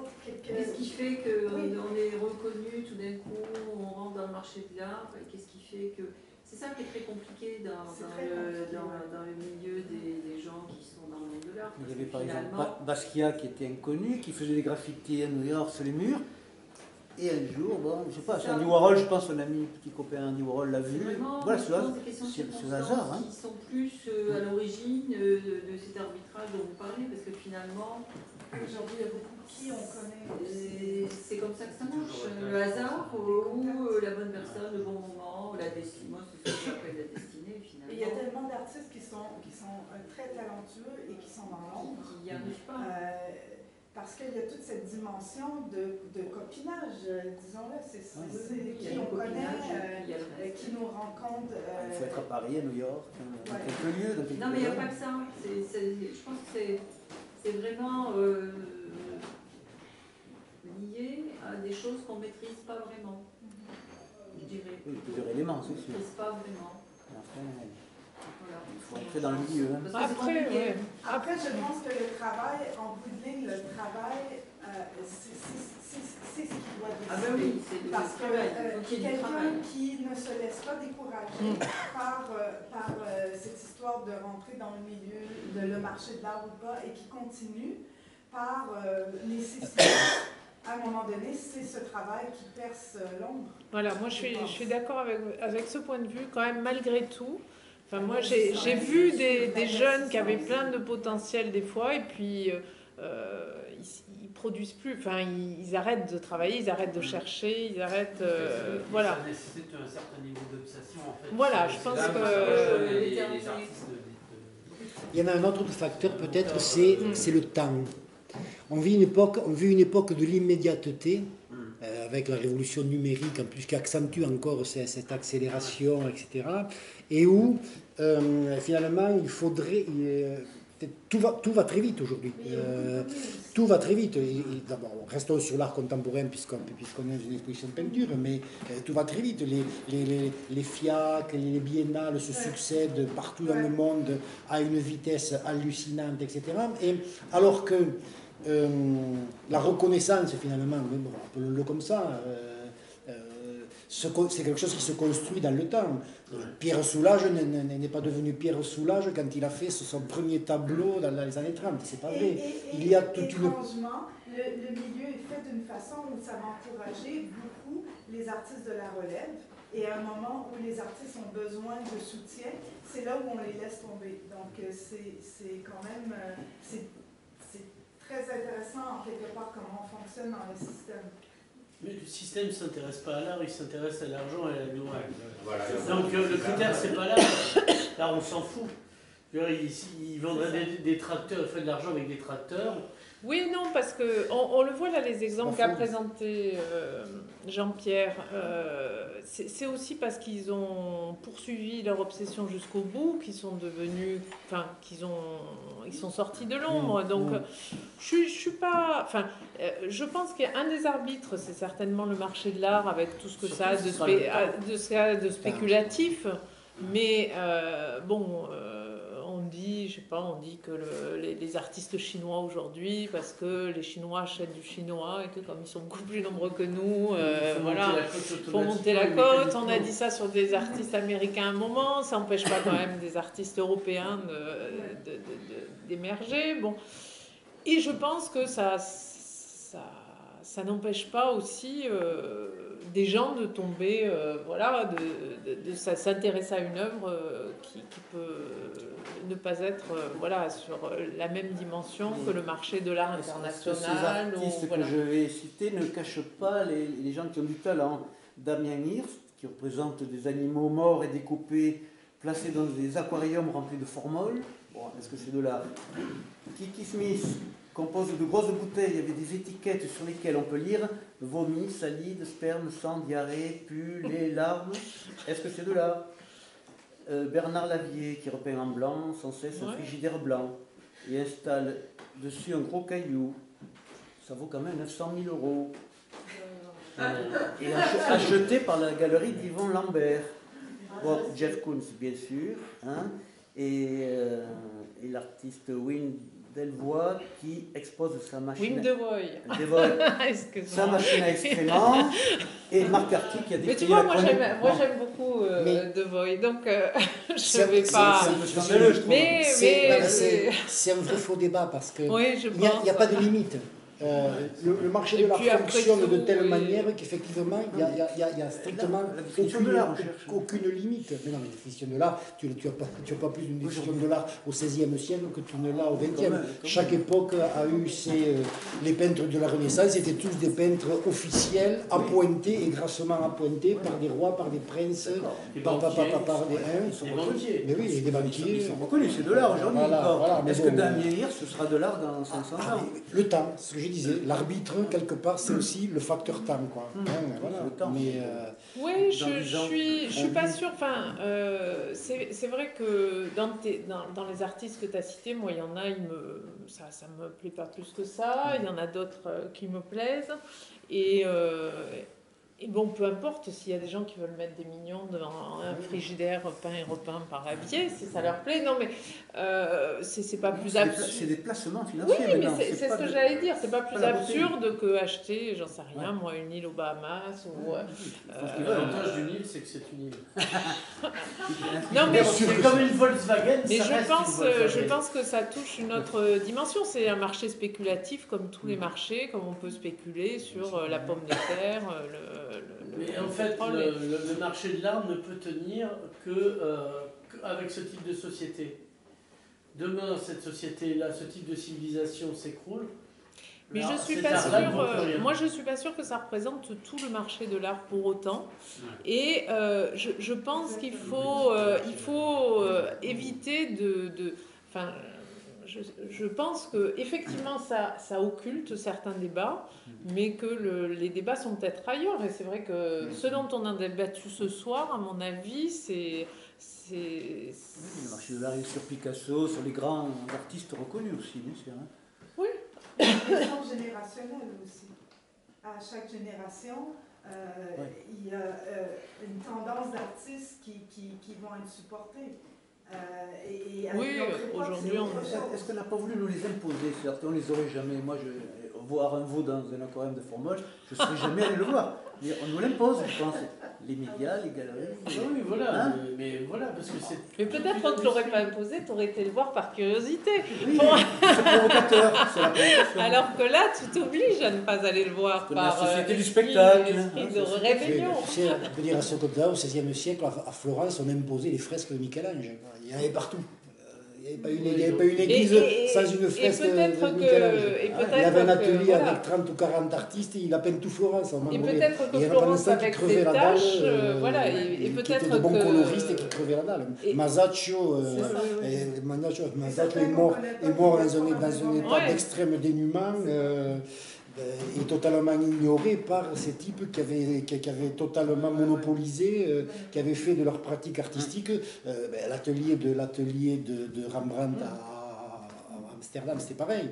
encore quelques... Qu'est-ce qui fait qu'on est reconnu tout d'un coup, on rentre dans le marché de l'art? Qu'est-ce qui fait que... C'est ça qui est très compliqué dans le milieu des gens qui sont dans le monde de l'art. Il y avait par exemple Basquiat qui était inconnu, qui faisait des graffitis à New York sur les murs. Et un jour, bon, je sais pas, c'est Andy Warhol, je pense, un ami, petit copain Andy Warhol l'a vu. Voilà, c'est le hasard. Hein. Qui sont plus à l'origine de cet arbitrage dont vous parlez, parce que finalement, aujourd'hui, il y a beaucoup qui on connaît. C'est comme ça que ça marche. Le hasard ou la bonne personne, le bon moment, la destinée. Moi, c'est ce que j'appelle la destinée, finalement. Et il y a tellement d'artistes qui sont très talentueux et qui sont dans l'ombre. Qui n'y arrivent pas. Parce qu'il y a toute cette dimension de copinage, disons-le, c'est qui on connaît, qui nous rencontre. Il faut être à Paris, à New York, dans quelques lieux. Non, mais il n'y a pas que ça. Je pense que c'est vraiment lié à des choses qu'on ne maîtrise pas vraiment. Je dirais. Oui, plusieurs éléments, c'est sûr. On ne maîtrise pas vraiment. Voilà. Il faut entrer dans le milieu. Hein. Après, je pense que le travail, en bout de ligne, le travail, c'est ce qui doit décider. Ah ben oui, c'est parce que quelqu'un qui ne se laisse pas décourager par cette histoire de rentrer dans le milieu, le marché de l'art ou pas, et qui continue par nécessité. À un moment donné, c'est ce travail qui perce l'ombre. Voilà, moi je suis d'accord avec ce point de vue, quand même, malgré tout. Enfin, moi j'ai vu des jeunes qui avaient plein de potentiel des fois, et puis ils produisent plus, enfin ils arrêtent de travailler, ils arrêtent de chercher, ils arrêtent... voilà. Ça nécessite un certain niveau d'obsession, en fait. Voilà, je pense que... Les artistes Il y en a un autre facteur peut-être, c'est le temps. On vit une époque de l'immédiateté, avec la révolution numérique, en plus qui accentue encore cette accélération, etc. Et où, finalement, il faudrait... tout va très vite aujourd'hui. Tout va très vite. D'abord, restons sur l'art contemporain puisqu'on est une exposition de peinture, mais tout va très vite. Les FIAC, les biennales se succèdent partout dans le monde à une vitesse hallucinante, etc. Et alors que la reconnaissance, finalement, appelons-le comme ça, c'est quelque chose qui se construit dans le temps. Pierre Soulages n'est pas devenu Pierre Soulages quand il a fait son premier tableau dans les années 30. C'est pas vrai. Il y a toute étrangement, le milieu est fait d'une façon où ça va encourager beaucoup les artistes de la relève. Et à un moment où les artistes ont besoin de soutien, c'est là où on les laisse tomber. Donc c'est quand même... c'est très intéressant, en quelque part, comment on fonctionne dans le système. Mais le système ne s'intéresse pas à l'art, il s'intéresse à l'argent et à la gloire. Voilà. Donc le critère, c'est pas l'art. Là, on s'en fout. Ils vendraient des tracteurs, ils font de l'argent avec des tracteurs. Oui et non, parce qu'on le voit là, les exemples qu'a présenté Jean-Pierre, c'est aussi parce qu'ils ont poursuivi leur obsession jusqu'au bout, qu'ils sont devenus, enfin, ils sont sortis de l'ombre. Donc, je suis pas, enfin, je pense qu'un des arbitres, c'est certainement le marché de l'art avec tout ce que ça a de spéculatif, mais bon. On dit que les artistes chinois aujourd'hui, parce que les Chinois achètent du chinois et que comme ils sont beaucoup plus nombreux que nous, faut monter la côte. On a dit ça sur des artistes américains à un moment, ça n'empêche pas quand même des artistes européens d'émerger. Bon. Et je pense que ça n'empêche pas aussi des gens de tomber, de s'intéresser à une œuvre qui peut ne pas être sur la même dimension que le marché de l'art international. Ces artistes que je vais citer ne cachent pas les gens qui ont du talent. Damien Hirst, qui représente des animaux morts et découpés, placés dans des aquariums remplis de formol. Bon, est-ce que c'est de l'art? Kiki Smith compose de grosses bouteilles avec des étiquettes sur lesquelles on peut lire vomi, salive, sperme, sang, diarrhée, pu, lait, larmes. Est-ce que c'est de l'art? Bernard Lavier, qui repeint en blanc sans cesse un frigidaire blanc et installe dessus un gros caillou. Ça vaut quand même 900 000 euros. Et acheté par la galerie d'Yvon Lambert. Bon, Jeff Koons, bien sûr. Hein, et l'artiste Wayne Delvoye qui expose sa machine. Wim Devoy. Sa Excuse-moi. machine à excréments. Et Marc Carty qui a Mais décrit tu vois, la moi chronique. j'aime beaucoup Devoy, donc je C'est- vais c'est- pas. C'est un peu scandaleux, je trouve. Mais C'est un vrai faux débat parce que oui, je il n'y pense. a pas de limite. Le marché Et de l'art puis après fonctionne tout, de telle oui. manière qu'effectivement, il n'y a strictement La définition de l'art, on cherche. aucune limite. Mais non, mais la définition de l'art, tu n'as pas plus d'une définition de l'art au XVIe siècle que tu ne l'as au XXe. Chaque époque a eu les peintres de la Renaissance étaient tous des peintres officiels, appointés et grassement appointés par des rois, par des princes, par des Ils sont banquiers. Mais oui, des banquiers. Ils sont reconnus, c'est de l'art aujourd'hui. Voilà, mais Est-ce bon, que Damien Hirst, ce sera de l'art dans 500 Ah, ans? le temps, ce que je disais, l'arbitre, quelque part, c'est aussi le facteur temps, quoi. Voilà. Le temps. Mais, Oui, Dans 10 ans, je suis on pas dit- sûre. Enfin, c'est vrai que dans les artistes que tu as cités, moi, il y en a, ça me plaît pas plus que ça. Il y en a d'autres qui me plaisent. Et bon, peu importe s'il y a des gens qui veulent mettre des millions dans un frigidaire peint et repeint par Rabier, si ça leur plaît. Non, mais c'est pas plus absurde. C'est des placements Oui, financiers. mais maintenant, c'est pas ce que de- j'allais dire. C'est pas plus la beauté. absurde que acheter, j'en sais rien, moi, une île aux Bahamas ou. L'avantage d'une île, c'est que c'est une île. Non, mais C'est comme une Volkswagen, Mais ça reste une je Volkswagen. pense que ça touche une autre dimension. C'est un marché spéculatif comme tous les marchés, comme on peut spéculer sur la pomme de terre, Mais en fait, pétrole. le marché de l'art ne peut tenir qu'avec ce type de société. Demain, cette société-là, ce type de civilisation s'écroule. Mais je suis cet pas art-là ne vaut plus sûre. rien. Moi, je suis pas sûre que ça représente tout le marché de l'art pour autant. Et je pense qu'il faut, éviter enfin, je pense que effectivement ça occulte certains débats, mais que les débats sont peut-être ailleurs. Et c'est vrai que ce dont on a débattu ce soir, à mon avis, c'est Le marché de l'art est sur Picasso, sur les grands artistes reconnus aussi, bien sûr. Hein. Une question générationnelle aussi. À chaque génération, il y a une tendance d'artistes qui vont être supportés. Et à Oui, notre époque, aujourd'hui, c'est autre chose. Est-ce qu'on n'a pas voulu nous les imposer? C'est-à-dire qu'on les aurait jamais. Moi, voir un veau dans un aquarium de Formol, je ne serais jamais allé le voir. Mais on nous l'impose, je pense. Les médias, les galeries. Ah oui, voilà, Hein mais voilà, parce que c'est... Mais peut-être qu'on ne te l'aurait pas imposé, tu aurais été le voir par curiosité. Oui, c'est provocateur. C'est la provocation. Alors que là, tu t'obliges à ne pas aller le voir Comme la par société du esprit spectacle. de rébellion. tu sais, on peut dire à ce comme-là, au XVIe siècle, à Florence, on imposait les fresques de Michel-Ange. Il y en avait partout. Il n'y avait pas une église sans une fresque de Michel-Ange. Il avait un atelier avec 30 ou 40 artistes et il a peint tout Florence. Et peut-être que il y en a Florence, plein qui avec crevaient ses la dalle, tâches, voilà, et qui peut-être étaient de bons que... coloristes et qui crevaient la dalle. Et- Masaccio est mort dans un état Ouais. d'extrême dénuement. Est totalement ignoré par ces types qui avaient totalement monopolisé, qui avaient fait de leur pratique artistique l'atelier de Rembrandt à Amsterdam, c'était pareil.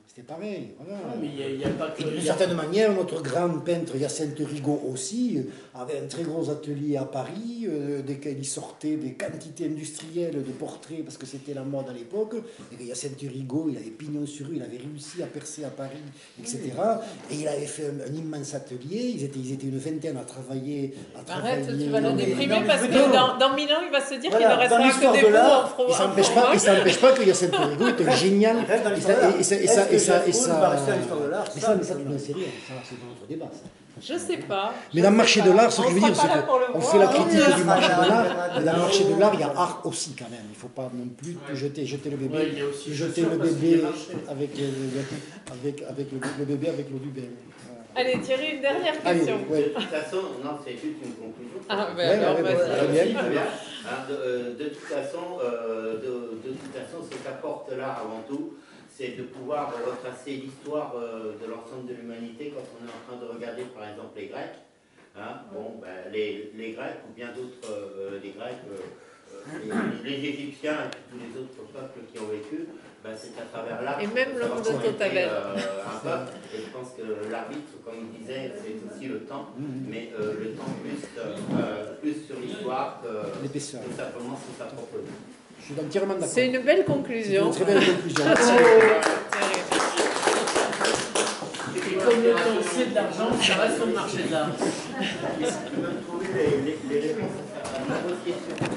C'était pareil. Voilà. Mais il n'y a pas que... Et d'une certaine manière, notre grand peintre Hyacinthe Rigaud aussi avait un très gros atelier à Paris, desquels il sortait des quantités industrielles de portraits, parce que c'était la mode à l'époque. Et Hyacinthe Rigaud, il avait pignon sur rue, il avait réussi à percer à Paris, etc. Et il avait fait un immense atelier, ils étaient une vingtaine à travailler. Arrête, tu vas le Non, mais- déprimer non, mais parce je veux que dire- dans 1000 ans, il va se dire Voilà, qu'il ne dans restera l'histoire que de des l'art, mots en Il s'empêche pas que Hyacinthe Rigaud est un génial. Reste dans l'histoire de l'art. Est-ce que Jeff Koons va rester dans l'histoire de l'art? Mais ça, tu n'en sais rien, ça, c'est dans notre débat. ça. Je sais pas. Mais dans le marché de l'art, ce que On je veux sera dire, pas c'est là pour le qu'on voir. fait la Ah, critique oui, du marché de voilà. l'art, mais dans le marché de l'art, il y a art aussi quand même. Il ne faut pas non plus jeter le bébé, Ouais, il y a aussi jeter ça, le parce qu'il y bébé a marché. avec le bébé avec l'eau du bain. Voilà. Allez, Thierry, une dernière Allez, question. ouais. De toute façon, non, c'est juste une conclusion. Ah, Ouais, ben alors, ouais, vas-y. ouais, ouais. Très bien. Hein, de toute façon, ce qu'apporte l'art avant tout, c'est de pouvoir retracer l'histoire de l'ensemble de l'humanité quand on est en train de regarder par exemple les Grecs. Hein, bon, ben, les Grecs ou bien d'autres, les Grecs, les Égyptiens et tous les autres peuples qui ont vécu, ben, c'est à travers l'art. Et même l'homme de Totavel. Un peuple, et je pense que l'arbitre, comme il disait, c'est aussi le temps, mais le temps plus sur l'histoire que L'épaisseur. simplement sur sa propre vie. Je suis entièrement d'accord. C'est une belle conclusion. C'est une très belle conclusion. Et comme le temps c'est de l'argent, ça reste sur le marché de l'art. Je peux trouver les réponses à de nombreuses questions.